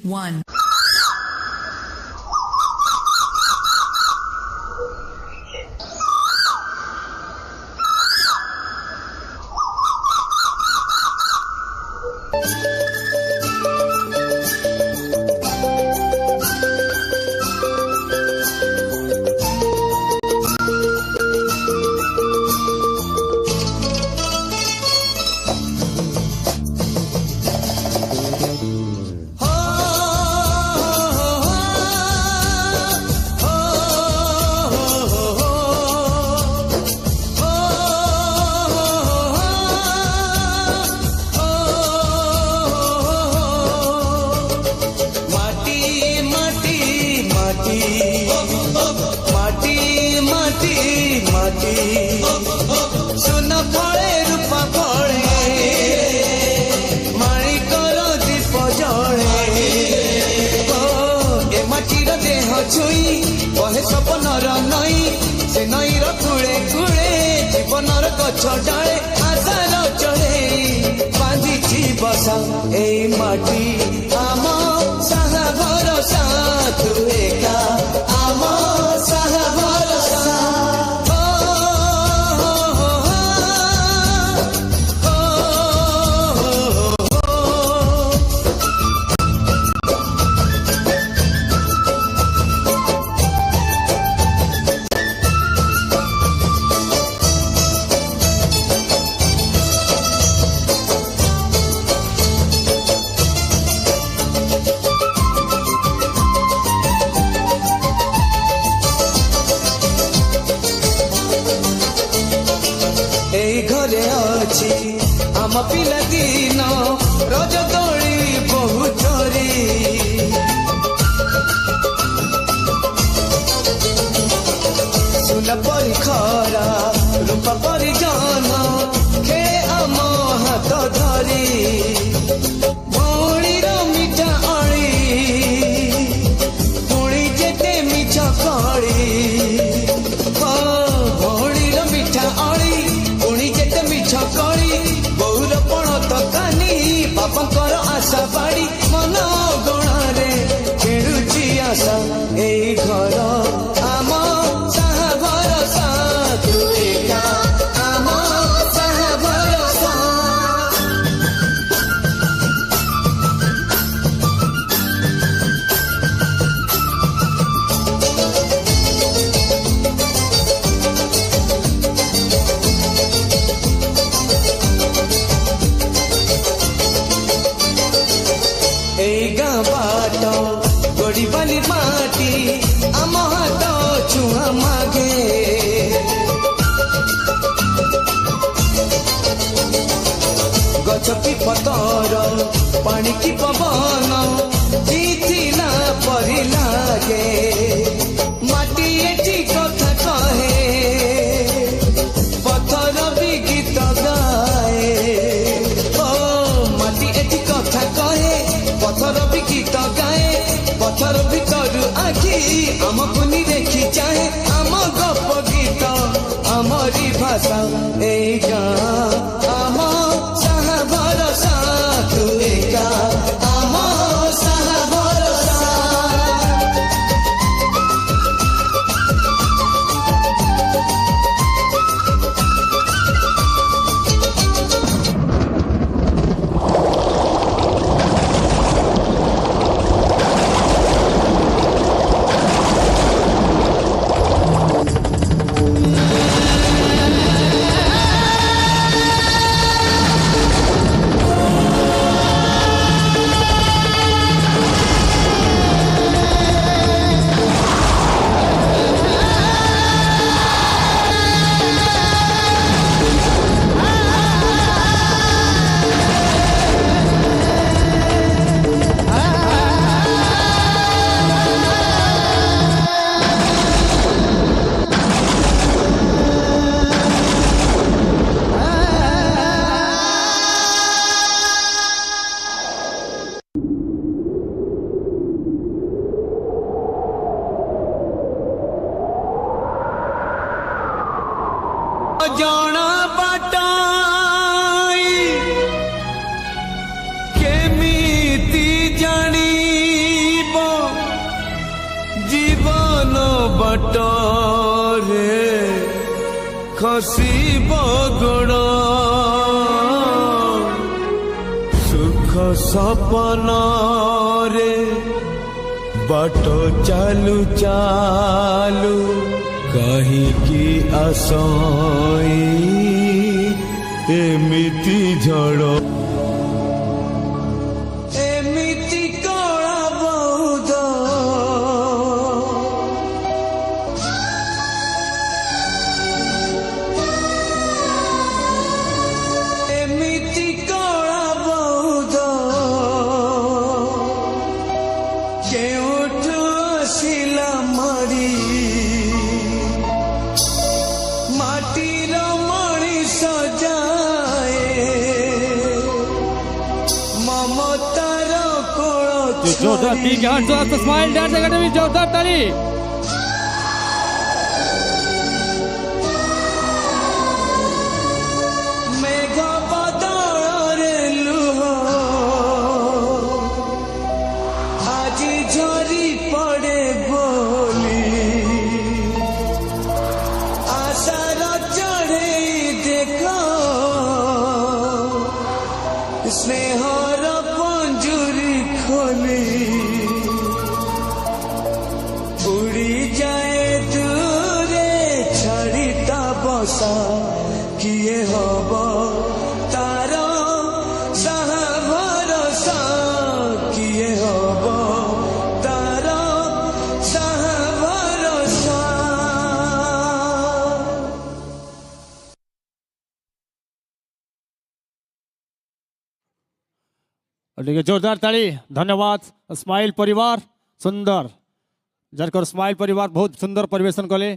1. छड़ाए आसार चढ़े बांधी बसा ए माटी आम साहा भरोसा तू एका आम साहा भरोसा आम पिला दिन रज दोली बहु चोरी सुना परी खरा रूपा परी जन खेले आम हाथ धरी भौणीर मिठा अड़ी पुणी जेते मिठ कड़ी भौणीर मिठा अड़ी पुणी जेते मिठ कड़ी बापांकर आशा बाड़ी मन गणारे खेलुची आशा ए घर आम साहा भरोसा तू एका आम साहा भरोसा बाली माटी आम हाथ छुआ मागे गछ की पतर पानी की पवन जीथिला परी लागे माटी एठी कथा कहे पत्थर भी गीत गाए ओ माटी एठी कथा कहे पत्थर भी गीत गाए पत्थर भीतर आखि आमको नी देखी चाहे आम गप गीत आमरी भाषा ए आम साहा भरोसा तू एका आम साहा भरोसा खसी बगड़ सुख सपन रे बाट चालू चालू कहीं आसई एमिति झड़ एमिति कला बहुत एमिति कला बहुत केउठु आसिला मारी माटीर मणिष जाए ममतार कोल जोरदार big hands of the Smile Dance Academy, जोरदार ताली। मेघ बदଳରେ लुह ଆଜି ଝରି ପଡ଼େ ବୋଲି ଆଶାର ଚଢ଼େଇ ଦେଖ ସ୍ନେହର ପଞ୍ଜୁରୀ ଖୋଲି ଉଡ଼ି ଯାଏ ଦୂରେ ଛାଡ଼ି ତା ବସା କିଏ ହବ ତାର ସାହା ଭରସା କିଏ ହବ ତାର ସାହା ଭରସା। ठीक जोरदार ताली। धन्यवाद स्माइल परिवार सुंदर जरकर स्माइल परिवार बहुत सुंदर परिवेशन कले।